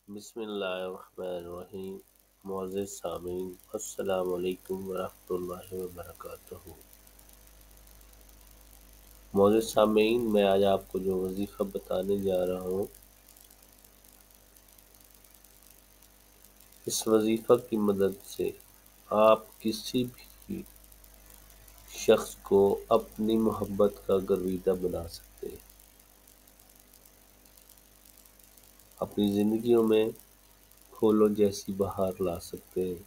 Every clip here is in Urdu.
بسم اللہ الرحمن الرحیم۔ معزز سامعین، السلام علیکم ورحمۃ اللہ وبرکاتہ۔ معزز سامعین، میں آج آپ کو جو وظیفہ بتانے جا رہا ہوں، اس وظیفہ کی مدد سے آپ کسی بھی شخص کو اپنی محبت کا گرویدہ بنا سکتے ہیں، اپنی زندگیوں میں پھولوں جیسی بہار لا سکتے ہیں۔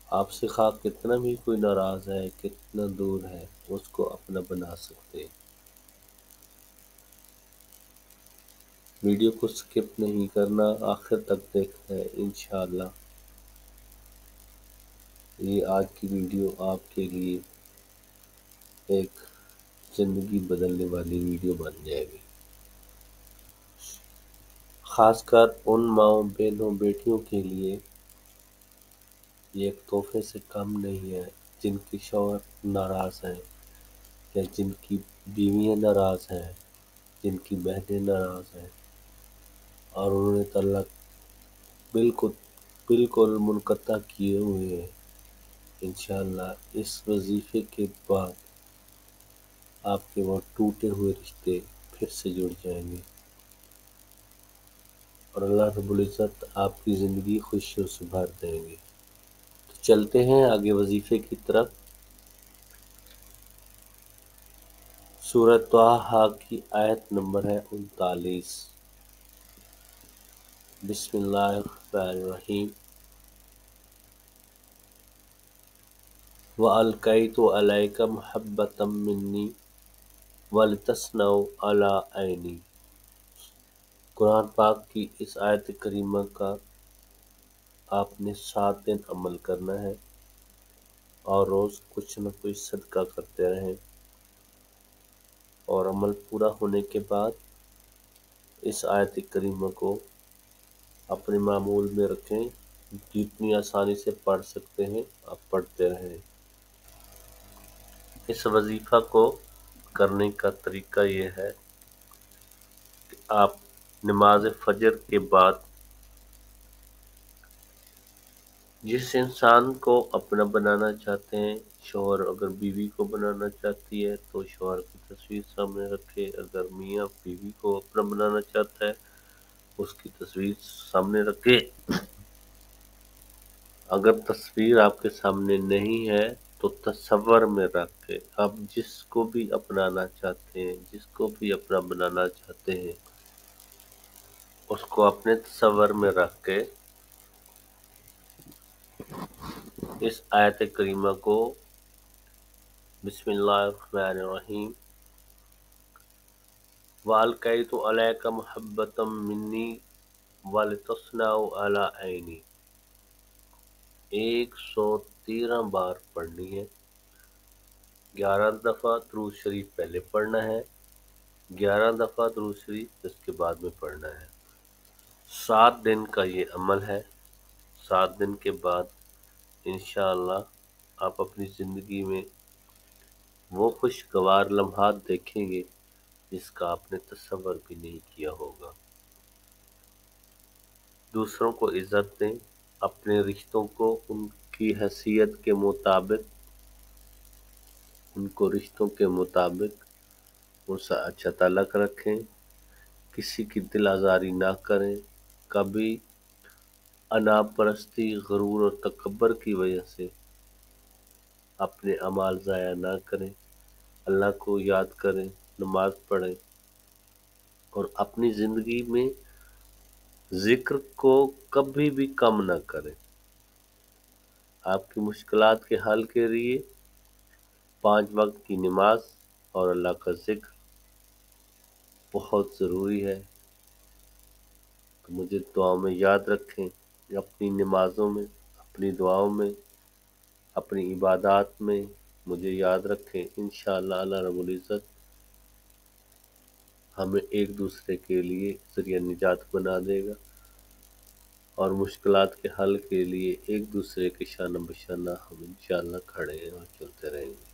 آپ سے خواہ کتنا بھی کوئی ناراض ہے، کتنا دور ہے، اس کو اپنا بنا سکتے ہیں۔ ویڈیو کو سکپ نہیں کرنا، آخر تک دیکھنا ہے۔ انشاءاللہ یہ آج کی ویڈیو آپ کے لیے ایک زندگی بدلنے والی ویڈیو بن جائے گی، خاص کر ان ماؤں، بہنوں، بیٹیوں کے لیے یہ ایک تحفے سے کم نہیں ہے، جن کے شوہر ناراض ہیں یا جن کی بیویاں ناراض ہیں، جن کی بہنیں ناراض ہیں اور انہوں نے طلاق بالکل منقطع کیے ہوئے ہیں۔ انشاءاللہ اس وظیفے کے بعد آپ کے وہ ٹوٹے ہوئے رشتے پھر سے جڑ جائیں گے اور اللہ رب العزت آپ کی زندگی خوشیوں سے بھر دیں گے۔ تو چلتے ہیں آگے وظیفے کی طرف۔ سورہ طٰہٰ کی آیت نمبر ہے 39۔ بسم اللہ الرحمن الرحیم۔ وَأَلْقَيْتُ عَلَيْكَ مَحَبَّةً مِّنِّي وَلِتَصْنَعَ عَلَىٰ عَيْنِي۔ قرآن پاک کی اس آیت کریمہ کا آپ نے 7 دن عمل کرنا ہے اور روز کچھ نہ کچھ صدقہ کرتے رہیں، اور عمل پورا ہونے کے بعد اس آیت کریمہ کو اپنے معمول میں رکھیں، جتنی آسانی سے پڑھ سکتے ہیں آپ پڑھتے رہیں۔ اس وظیفہ کو کرنے کا طریقہ یہ ہے کہ آپ نماز فجر کے بعد جس انسان کو اپنا بنانا چاہتے ہیں، شوہر اگر بیوی کو بنانا چاہتی ہے تو شوہر کی تصویر سامنے رکھے، اگر میاں بیوی کو اپنا بنانا چاہتا ہے اس کی تصویر سامنے رکھے۔ اگر تصویر آپ کے سامنے نہیں ہے تو تصور میں رکھ کے آپ جس کو بھی اپنانا چاہتے ہیں، جس کو بھی اپنا بنانا چاہتے ہیں، اس کو اپنے تصور میں رکھ کے اس آیت کریمہ کو بسم اللہ الرحمن الرحیم وَأَلْقَيْتُ عَلَيْكَ مَحَبَّةً مِّنِّي وَلِتَصْنَعَ عَلَىٰ عَيْنِي 113 بار پڑھنی ہے۔ 11 دفعہ درود شریف پہلے پڑھنا ہے، 11 دفعہ درود شریف اس کے بعد میں پڑھنا ہے۔ 7 دن کا یہ عمل ہے۔ 7 دن کے بعد انشاءاللہ آپ اپنی زندگی میں وہ خوشگوار لمحات دیکھیں گے جس کا آپ نے تصور بھی نہیں کیا ہوگا۔ دوسروں کو عزت دیں، اپنے رشتوں کو ان کی حیثیت کے مطابق، ان کو رشتوں کے مطابق ان سے اچھا تعلق رکھیں، کسی کی دل آزاری نہ کریں، کبھی انا پرستی، غرور اور تکبر کی وجہ سے اپنے اعمال ضائع نہ کریں، اللہ کو یاد کریں، نماز پڑھیں اور اپنی زندگی میں ذکر کو کبھی بھی کم نہ کریں۔ آپ کی مشکلات کے حل کے لیے 5 وقت کی نماز اور اللہ کا ذکر بہت ضروری ہے۔ تو مجھے دعاؤں میں یاد رکھیں، اپنی نمازوں میں، اپنی دعاؤں میں، اپنی عبادات میں مجھے یاد رکھیں۔ انشاءاللہ اللہ رب العزت ہمیں ایک دوسرے کے لیے ذریعہ نجات بنا دے گا اور مشکلات کے حل کے لیے ایک دوسرے کے شانہ بشانہ ہم انشاءاللہ کھڑے ہیں اور چلتے رہیں گے۔